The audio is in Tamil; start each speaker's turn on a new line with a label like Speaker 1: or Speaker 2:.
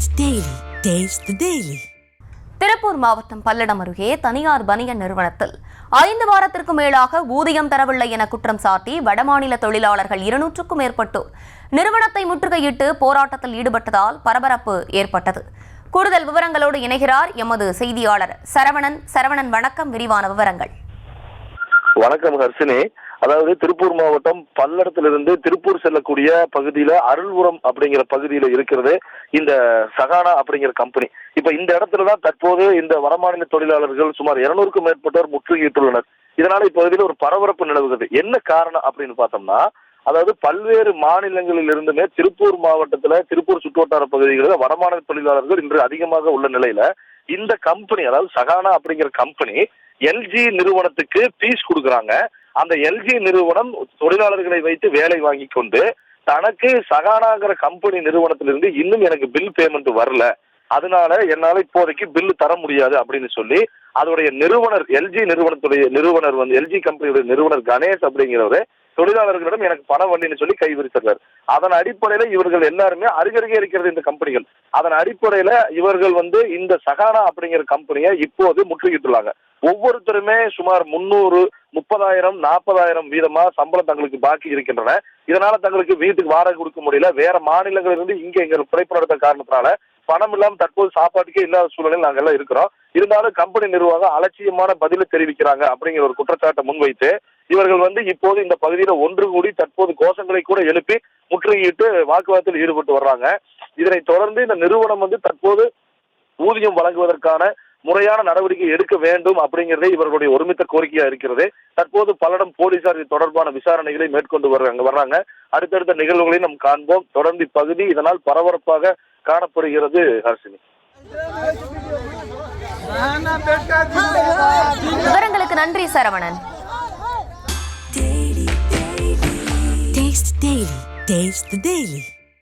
Speaker 1: Taste the Daily. Taste the Daily.
Speaker 2: Tiruppur மாவட்டம் பல்லடம் அருகே தனியார் பனியன் நிறுவனத்தில் 5 வாரத்திற்கு மேலாக ஊதியம் தரவில்லை என குற்றம் சாட்டி வடமாநில தொழிலாளர்கள் 200க்கும் மேற்பட்டோர் நிறுவனத்தை முற்றுகையிட்டு போராட்டத்தில் ஈடுபட்டதால் பரபரப்பு ஏற்பட்டது. கூடுதல் விவரங்களோடு இணைகிறார் எமது செய்தியாளர் சரவணன். சரவணன், வணக்கம். விரிவான விவரங்கள்.
Speaker 3: வணக்கம் ஹர்ஷினி. அதாவது திருப்பூர் மாவட்டம் பல்லடத்திலிருந்து திருப்பூர் செல்லக்கூடிய பகுதியில அருள்புரம் அப்படிங்கிற பகுதியில இருக்கிறது இந்த சகானா அப்படிங்கிற கம்பெனி. இப்ப இந்த இடத்துலதான் தற்போது இந்த வடமாநில தொழிலாளர்கள் சுமார் 200க்கும் மேற்பட்டோர் முற்றுகையிட்டுள்ளனர். இதனால இப்பகுதியில ஒரு பரபரப்பு நிலவுகிறது. என்ன காரணம் அப்படின்னு பார்த்தோம்னா, அதாவது பல்வேறு மாநிலங்களில் இருந்துமே திருப்பூர் மாவட்டத்துல திருப்பூர் சுற்றுவட்டார பகுதிகளில் வடமாநில தொழிலாளர்கள் இன்று அதிகமாக உள்ள நிலையில இந்த கம்பெனி, அதாவது சகானா அப்படிங்கிற கம்பெனி எல்ஜி நிறுவனத்துக்கு பீஸ் கொடுக்குறாங்க. அந்த எல்ஜி நிறுவனம் தொழிலாளர்களை வைத்து வேலை வாங்கி கொண்டு தனக்கு சகானாங்கிற கம்பெனி நிறுவனத்திலிருந்து இன்னும் எனக்கு பில் பேமெண்ட் வரல, அதனால என்னால இப்போதைக்கு பில்லு தர முடியாது அப்படின்னு சொல்லி அதோடைய நிறுவனர், எல்ஜி நிறுவனத்துடைய நிறுவனர் எல்ஜி கம்பெனியுடைய நிறுவனர் கணேஷ் அப்படிங்கிறவரு தொழிலாளர்களிடம் எனக்கு பணம் வண்டின்னு சொல்லி கைவிரித்தார். அதன் அடிப்படையில இவர்கள் எல்லாருமே அருகருகே இருக்கிறது இந்த கம்பெனிகள். அதன் அடிப்படையில இவர்கள் இந்த சகானா அப்படிங்கிற கம்பெனியை இப்போது முற்றுகிட்டுள்ளாங்க. ஒவ்வொருத்தருமே சுமார் 300, 30,000, 40,000 வீதமா சம்பளம் தங்களுக்கு பாக்கி இருக்கின்றன. இதனால தங்களுக்கு வீட்டுக்கு வாடகை கொடுக்க முடியல. வேற மாநிலங்களிலிருந்து இங்க எங்க பிழைப்பு நடத்த காரணத்தினால பணம் இல்லாம தற்போது சாப்பாட்டுக்கே இல்லாத சூழலில் நாங்க எல்லாம் இருக்கிறோம். இருந்தாலும் கம்பெனி நிர்வாகம் அலட்சியமான பதிலை தெரிவிக்கிறாங்க அப்படிங்கிற ஒரு குற்றச்சாட்டை முன்வைத்து இவர்கள் இப்போது இந்த பகுதியில ஒன்று கூடி தற்போது கோஷங்களை கூட எழுப்பி முற்றுகையிட்டு வாக்குவாதத்தில் ஈடுபட்டு வர்றாங்க. இதனைத் தொடர்ந்து இந்த நிறுவனம் தற்போது ஊதியம் வழங்குவதற்கான முறையான நடவடிக்கை எடுக்க வேண்டும் அப்படிங்கிறதே இவர்களுடைய ஒருமித்த கோரிக்கையா இருக்கிறது. தற்போது பல்லடம் போலீசார் இது தொடர்பான விசாரணைகளை மேற்கொண்டு வர்றாங்க. அடுத்தடுத்த நிகழ்வுகளை நாம் காண்போம். தொடர்ந்து இப்பகுதி இதனால் பரபரப்பாக காணப்படுகிறது. ஹர்ஷினி,
Speaker 2: விவரங்களுக்கு நன்றி Saravanan.
Speaker 1: Taste the Daily. Taste the Daily.